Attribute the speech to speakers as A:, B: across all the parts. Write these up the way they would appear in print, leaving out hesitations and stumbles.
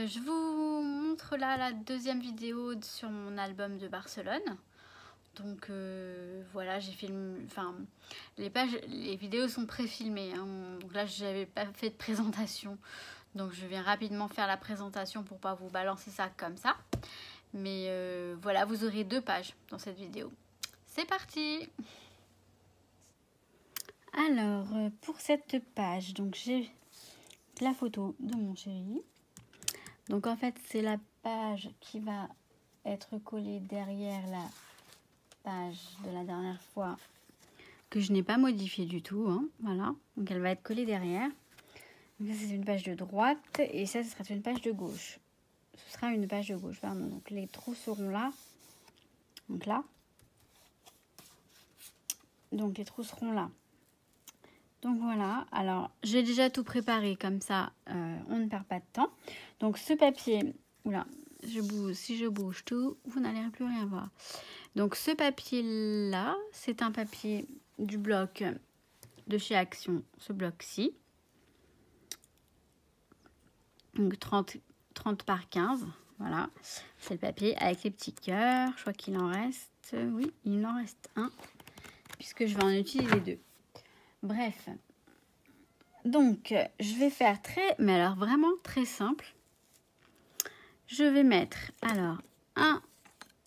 A: Je vous montre là la deuxième vidéo sur mon album de Barcelone. Donc voilà, j'ai filmé, enfin les vidéos sont pré-filmées, hein. Donc là j'avais pas fait de présentation, donc je viens rapidement faire la présentation pour pas vous balancer ça comme ça. Mais voilà, vous aurez 2 pages dans cette vidéo. C'est parti. Alors pour cette page, donc j'ai la photo de mon chéri. Donc en fait c'est la page qui va être collée derrière la page de la dernière fois que je n'ai pas modifiée du tout, hein. Voilà, donc elle va être collée derrière. Donc ça c'est une page de droite et ça ce sera une page de gauche. Ce sera une page de gauche, pardon. Donc les trous seront là. Donc là. Donc les trous seront là. Donc voilà, alors j'ai déjà tout préparé comme ça, on ne perd pas de temps. Donc ce papier, oula, si je bouge tout, vous n'allez plus rien voir. Donc ce papier là, c'est un papier du bloc de chez Action, ce bloc-ci. Donc 30 par 15, voilà. C'est le papier avec les petits cœurs, je crois qu'il en reste, oui, il en reste un, puisque je vais en utiliser 2. Bref, donc je vais faire mais alors vraiment très simple. Je vais mettre alors un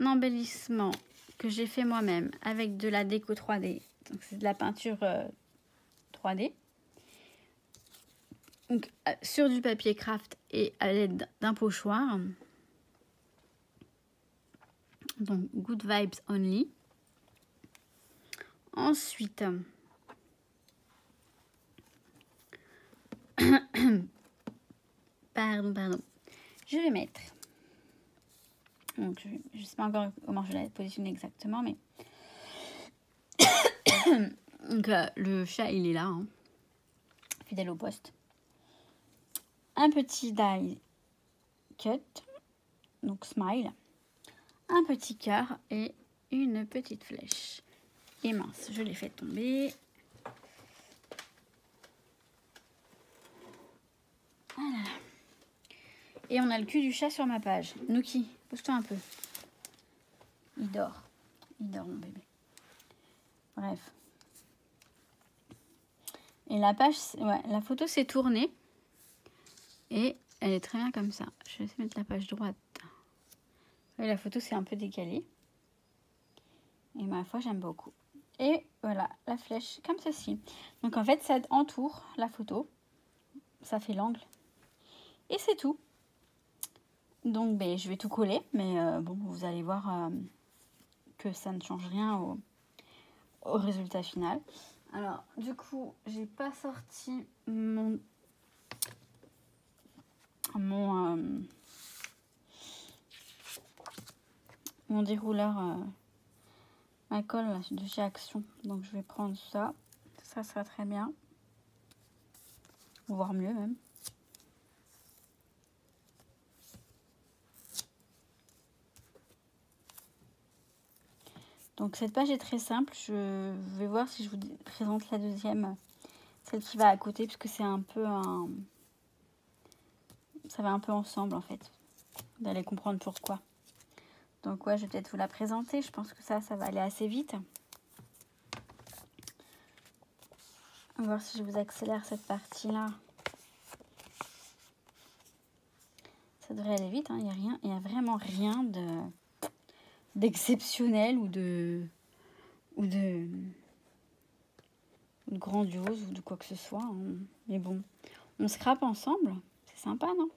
A: embellissement que j'ai fait moi-même avec de la déco 3D. Donc c'est de la peinture 3D. Donc sur du papier craft et à l'aide d'un pochoir. Donc Good Vibes Only. Ensuite, pardon, je vais mettre, donc je ne sais pas encore comment je vais la positionner exactement, mais donc le chat il est là, hein, fidèle au poste. Un petit die cut, donc smile, un petit cœur et une petite flèche. Et mince, je l'ai fait tomber. Voilà. Et on a le cul du chat sur ma page. Nuki, pousse-toi un peu. Il dort mon bébé. Bref. Et la page, ouais, la photo s'est tournée. Et elle est très bien comme ça. Je vais essayer de mettre la page droite. Et la photo s'est un peu décalée. Et ma foi, j'aime beaucoup. Et voilà, la flèche comme ceci. Donc en fait, ça entoure la photo. Ça fait l'angle. Et c'est tout. Donc ben, je vais tout coller. Mais bon, vous allez voir que ça ne change rien au résultat final. Alors, du coup, j'ai pas sorti mon dérouleur à colle là, de chez Action. Donc je vais prendre ça. Ça sera très bien. Voire mieux même. Donc cette page est très simple. Je vais voir si je vous présente la deuxième. Celle qui va à côté, puisque c'est un peu un... Ça va un peu ensemble en fait. Vous allez comprendre pourquoi. Donc ouais, je vais peut-être vous la présenter. Je pense que ça va aller assez vite. On va voir si je vous accélère cette partie-là. Ça devrait aller vite, hein. Il y a vraiment rien d'exceptionnel ou de grandiose ou de quoi que ce soit, hein. Mais bon, on scrape ensemble. C'est sympa, non?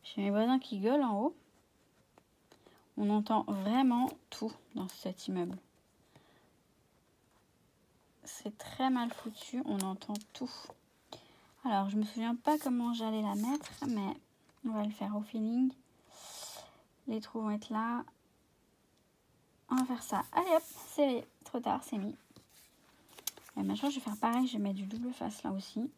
A: J'ai mes voisins qui gueulent en haut. On entend vraiment tout dans cet immeuble. C'est très mal foutu, on entend tout. Alors, je me souviens pas comment j'allais la mettre, mais on va le faire au feeling. Les trous vont être là. On va faire ça. Allez hop, c'est trop tard, c'est mis. Et maintenant, je vais faire pareil, je vais mettre du double face là aussi.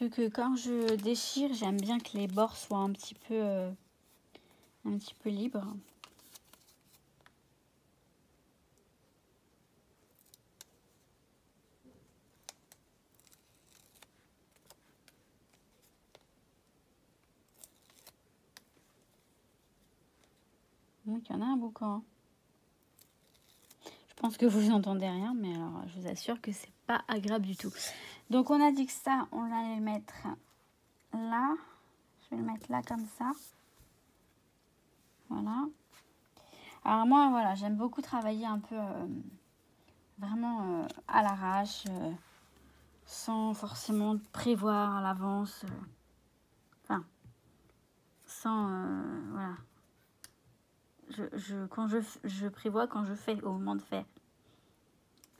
A: Vu que quand je déchire, j'aime bien que les bords soient un petit peu libres. Donc il y en a un boucan. Je pense que vous n'entendez rien, mais alors je vous assure que c'est pas agréable du tout. Donc on a dit que ça, on allait le mettre là. Je vais le mettre là comme ça. Voilà. Alors moi, voilà, j'aime beaucoup travailler un peu vraiment à l'arrache, sans forcément prévoir à l'avance. Enfin, sans... voilà. Quand je prévois quand je fais, au moment de faire.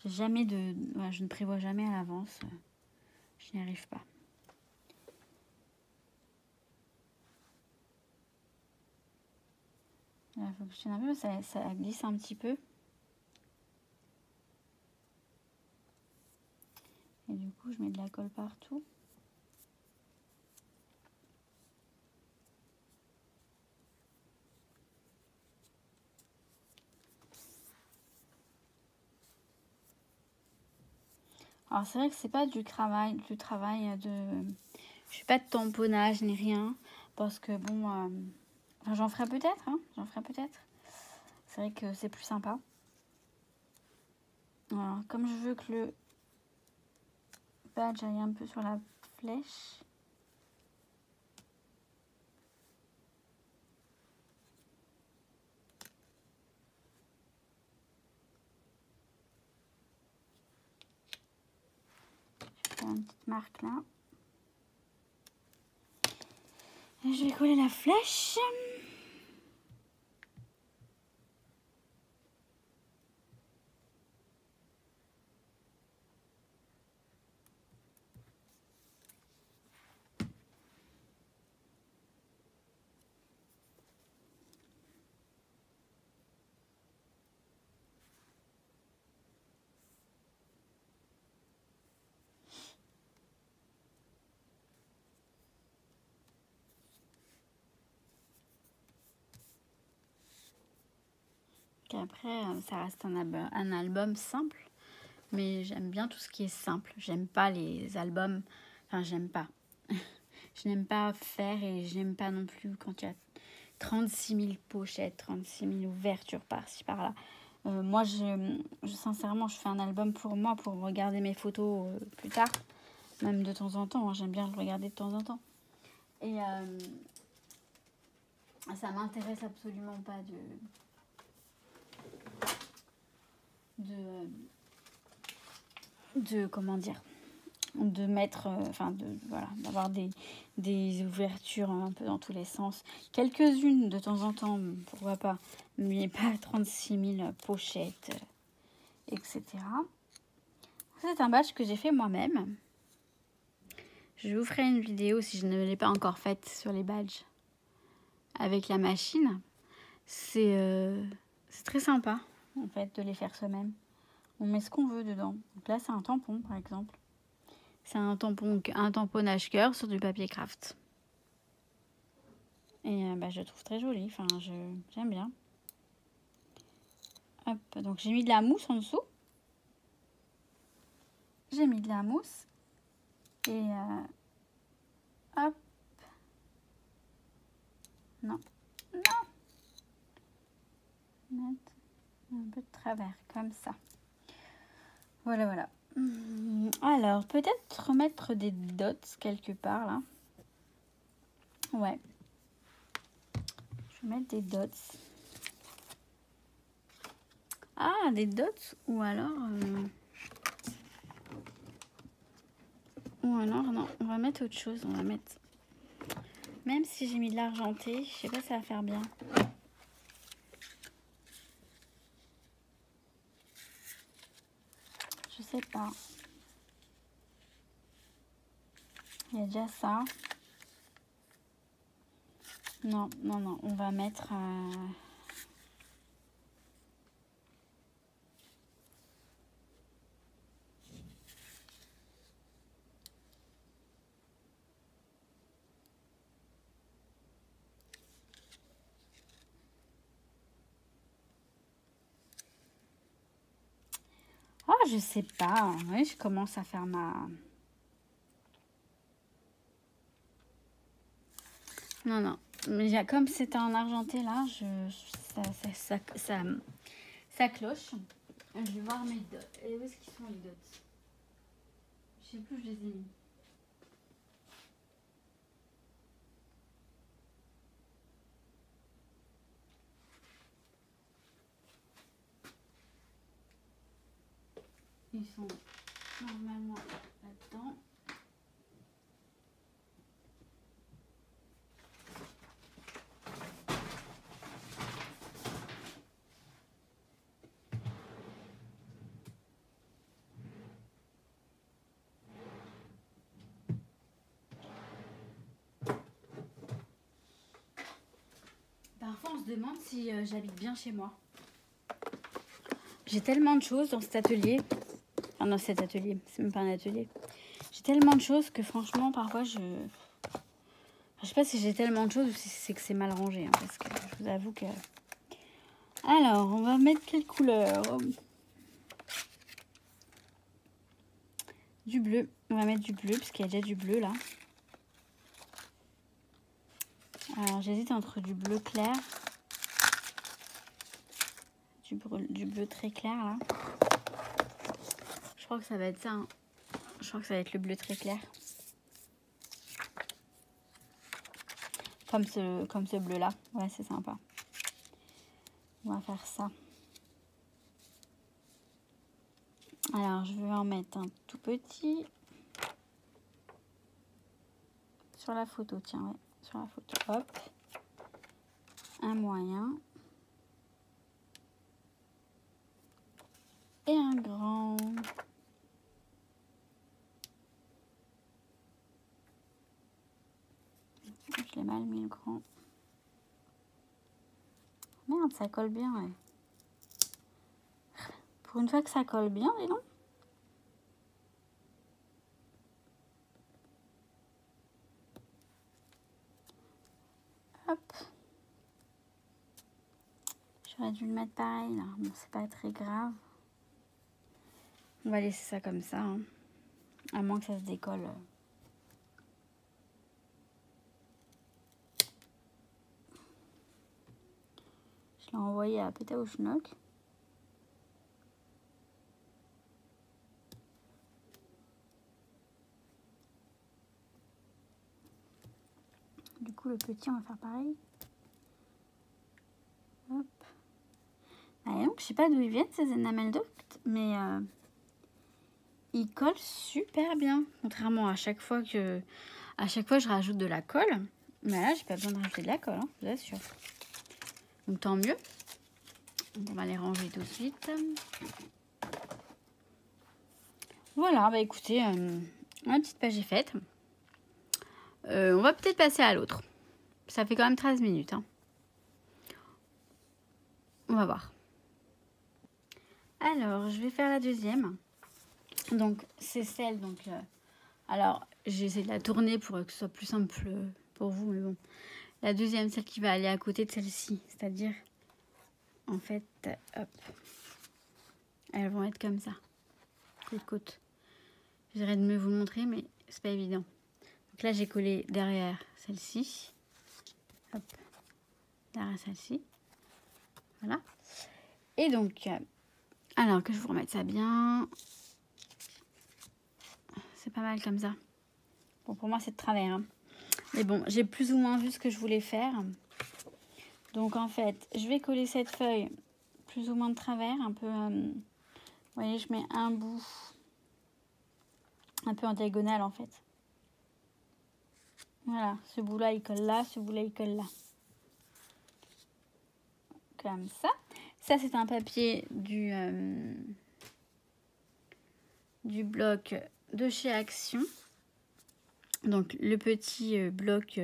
A: J'ai jamais de... Voilà, je ne prévois jamais à l'avance. Je n'y arrive pas. Il faut que je tienne un peu, ça glisse un petit peu. Et du coup, je mets de la colle partout. Alors c'est vrai que c'est pas du travail de... Je fais pas de tamponnage ni rien. Parce que bon... enfin, j'en ferai peut-être, hein. J'en ferai peut-être. C'est vrai que c'est plus sympa. Voilà. Comme je veux que le badge aille un peu sur la flèche. Une petite marque là. Et je vais coller la flèche. Après, ça reste un album simple. Mais j'aime bien tout ce qui est simple. J'aime pas les albums. Enfin, j'aime pas. Je n'aime pas faire et j'aime pas non plus quand il y a 36 000 pochettes, 36 000 ouvertures par-ci, par-là. Moi, sincèrement, je fais un album pour moi, pour regarder mes photos plus tard. Même de temps en temps. Hein, j'aime bien le regarder de temps en temps. Et ça m'intéresse absolument pas de comment dire, de mettre, voilà, d'avoir des ouvertures un peu dans tous les sens. Quelques-unes de temps en temps, pourquoi pas, mais pas 36 000 pochettes, etc. C'est un badge que j'ai fait moi-même. Je vous ferai une vidéo si je ne l'ai pas encore faite sur les badges avec la machine. C'est très sympa, en fait, de les faire soi-même. On met ce qu'on veut dedans. Donc là, c'est un tampon, par exemple. C'est un tamponnage cœur sur du papier craft. Et je le trouve très joli. Enfin, j'aime bien. Hop, donc j'ai mis de la mousse en dessous. J'ai mis de la mousse. Et hop. Non. Non. Mettre un peu de travers, comme ça. Voilà, voilà. Alors, peut-être mettre des dots quelque part, là. Ouais. Je vais mettre des dots. Ah, des dots. Ou alors... non, on va mettre autre chose. On va mettre... Même si j'ai mis de l'argenté, je sais pas si ça va faire bien. Je sais pas. Il y a déjà ça. Non, on va mettre... je sais pas. Oui, je commence à faire ma... Non, non. Mais comme c'était en argenté, là, ça cloche. Je vais voir mes dots. Et où est-ce qu'ils sont, les dots? Je sais plus où je les ai mis. Ils sont normalement là-dedans. Parfois, on se demande si j'habite bien chez moi. J'ai tellement de choses dans cet atelier. Enfin, dans cet atelier, c'est même pas un atelier. J'ai tellement de choses que franchement, parfois, je sais pas si j'ai tellement de choses ou si c'est que c'est mal rangé. Hein, parce que je vous avoue que... Alors, on va mettre quelle couleur? Du bleu. On va mettre du bleu, parce qu'il y a déjà du bleu, là. Alors, j'hésite entre du bleu clair. Du bleu très clair, là. Je crois que ça va être ça. Hein. Je crois que ça va être le bleu très clair. Comme ce bleu-là. Ouais, c'est sympa. On va faire ça. Alors, je vais en mettre un tout petit. Sur la photo, tiens, ouais. Sur la photo, hop. Un moyen. Et un grand. Je l'ai mal mis le grand. Merde, ça colle bien, ouais. Pour une fois que ça colle bien, dis donc. Hop. J'aurais dû le mettre pareil, là. Bon, c'est pas très grave. On va laisser ça comme ça, hein. À moins que ça se décolle. Je l'ai envoyé à Péta au Schnock. Du coup, le petit, on va faire pareil. Hop. Ah, donc, je sais pas d'où ils viennent, ces enamel duct, mais ils collent super bien. Contrairement à chaque fois que je rajoute de la colle. Mais là, j'ai pas besoin de rajouter de la colle, hein, je vous assure. Donc, tant mieux. Donc, on va les ranger tout de suite. Voilà, bah écoutez, ma petite page est faite. On va peut-être passer à l'autre. Ça fait quand même 13 minutes. Hein. On va voir. Alors, je vais faire la deuxième. Donc, c'est celle, donc... alors, j'ai essayé de la tourner pour que ce soit plus simple pour vous, mais bon. La deuxième, celle qui va aller à côté de celle-ci. C'est-à-dire, en fait, hop. Elles vont être comme ça. Côte. J'essaierai de mieux vous le montrer, mais c'est pas évident. Donc là, j'ai collé derrière celle-ci. Hop. Derrière celle-ci. Voilà. Et donc, alors que je vous remette ça bien. C'est pas mal comme ça. Bon, pour moi, c'est de travers. Hein. Mais bon, j'ai plus ou moins vu ce que je voulais faire. Donc, en fait, je vais coller cette feuille plus ou moins de travers. Un peu, vous voyez, je mets un bout un peu en diagonale, en fait. Voilà, ce bout-là, il colle là. Ce bout-là, il colle là. Comme ça. Ça, c'est un papier du bloc de chez Action. Donc, le petit bloc,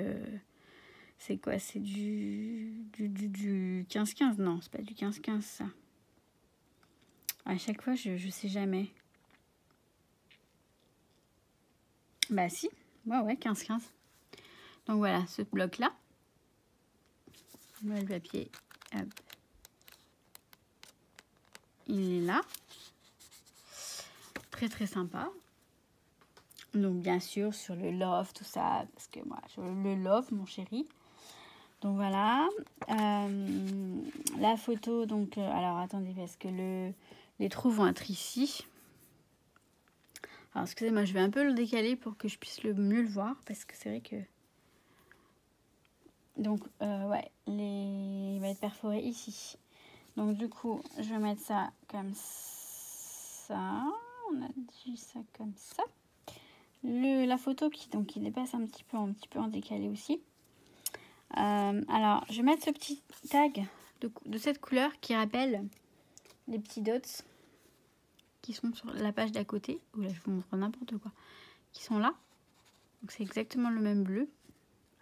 A: c'est quoi? C'est du 15-15? Non, c'est pas du 15-15, ça. À chaque fois, je sais jamais. Bah si, ouais, 15-15. Donc, voilà, ce bloc-là. On met le papier, hop. Il est là. très très sympa. Donc bien sûr sur le love, tout ça, parce que moi je le love mon chéri. Donc voilà. La photo, donc alors attendez, parce que les trous vont être ici. Alors excusez-moi, je vais un peu le décaler pour que je puisse mieux le voir, parce que c'est vrai que... Donc ouais, il va être perforé ici. Donc du coup, je vais mettre ça comme ça. On a dit ça comme ça. La photo qui dépasse un petit peu en décalé aussi. Alors, je vais mettre ce petit tag de cette couleur qui rappelle les petits dots qui sont sur la page d'à côté. Oula, je vous montre n'importe quoi. Qui sont là. Donc, c'est exactement le même bleu.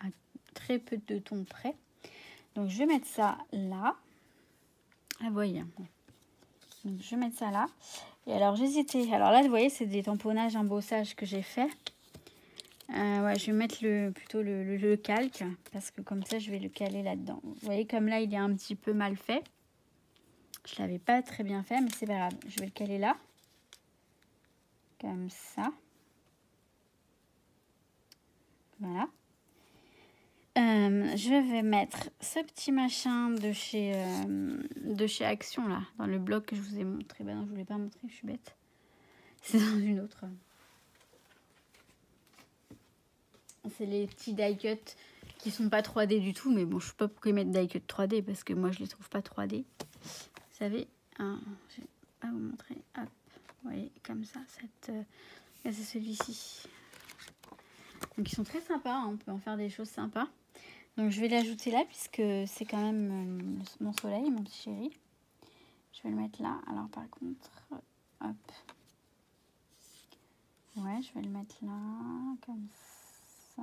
A: À très peu de tons près. Donc, je vais mettre ça là. Ah, vous voyez. Donc, je vais mettre ça là. Et alors, j'hésitais. Alors là, vous voyez, c'est des tamponnages, embossages que j'ai fait. Ouais, je vais mettre plutôt le calque, parce que comme ça, je vais le caler là-dedans. Vous voyez, comme là, il est un petit peu mal fait. Je l'avais pas très bien fait, mais c'est pas grave. Je vais le caler là. Comme ça. Voilà. Je vais mettre ce petit machin de chez Action, là, dans le bloc que je vous ai montré. Ben non, je ne vous l'ai pas montré, je suis bête. C'est dans une autre. C'est les petits die cut qui sont pas 3D du tout. Mais bon, je ne sais pas pourquoi ils mettent die cut 3D, parce que moi, je les trouve pas 3D. Vous savez, hein, je vais pas vous montrer. Hop, vous voyez, comme ça. C'est celui-ci. Donc, ils sont très sympas. Hein, on peut en faire des choses sympas. Donc, je vais l'ajouter là, puisque c'est quand même mon soleil, mon petit chéri. Je vais le mettre là. Alors, par contre, hop. Ouais, je vais le mettre là, comme ça.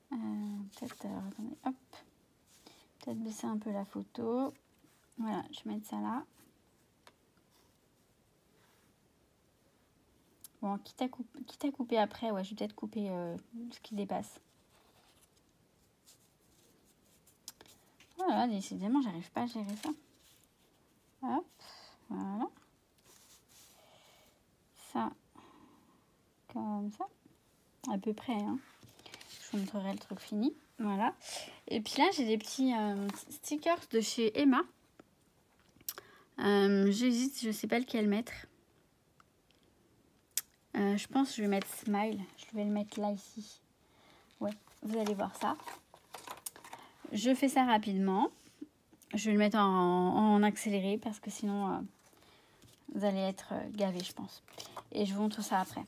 A: Peut-être, attendez, hop. Peut-être baisser un peu la photo. Voilà, je vais mettre ça là. Bon, quitte à couper après, ouais, je vais peut-être couper ce qui dépasse. Voilà, décidément, j'arrive pas à gérer ça. Hop, voilà. Ça, comme ça. À peu près, hein. Je vous montrerai le truc fini. Voilà. Et puis là, j'ai des petits stickers de chez Emma. J'hésite, je sais pas lequel mettre. Je pense que je vais mettre Smile. Je vais le mettre là, ici. Ouais, vous allez voir ça. Je fais ça rapidement. Je vais le mettre en accéléré parce que sinon, vous allez être gavés, je pense. Et je vous montre ça après.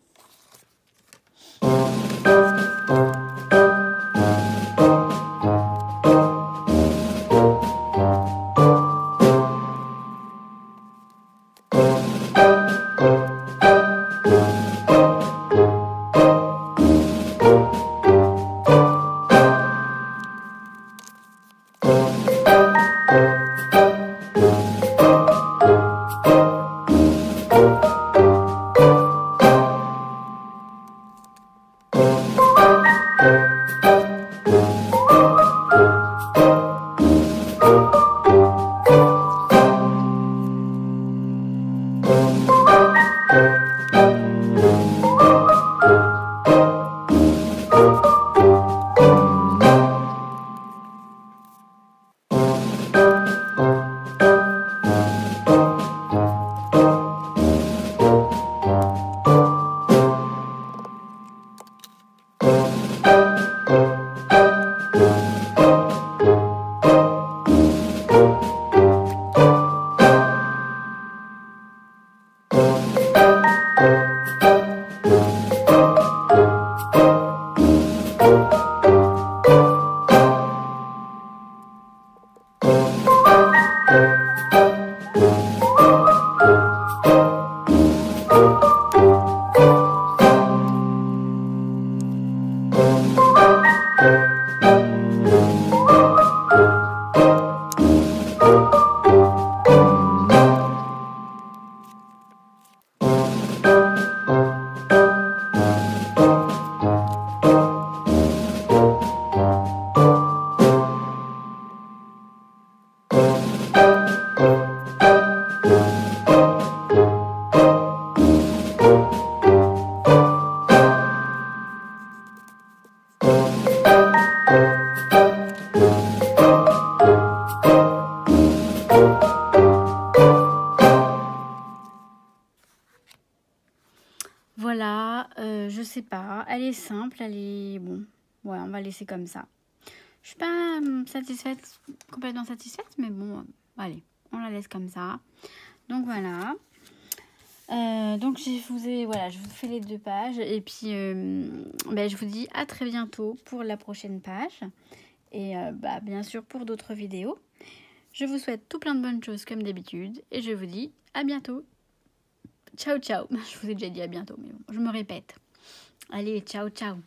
A: Voilà, je sais pas, elle est simple, elle est... Bon, ouais, on va laisser comme ça. Je suis pas satisfaite, complètement satisfaite, mais bon, allez, on la laisse comme ça. Donc voilà. Donc voilà, je vous fais les 2 pages et puis je vous dis à très bientôt pour la prochaine page et bien sûr pour d'autres vidéos. Je vous souhaite tout plein de bonnes choses comme d'habitude et je vous dis à bientôt. Ciao ciao. Je vous ai déjà dit à bientôt mais bon, je me répète. Allez, ciao ciao.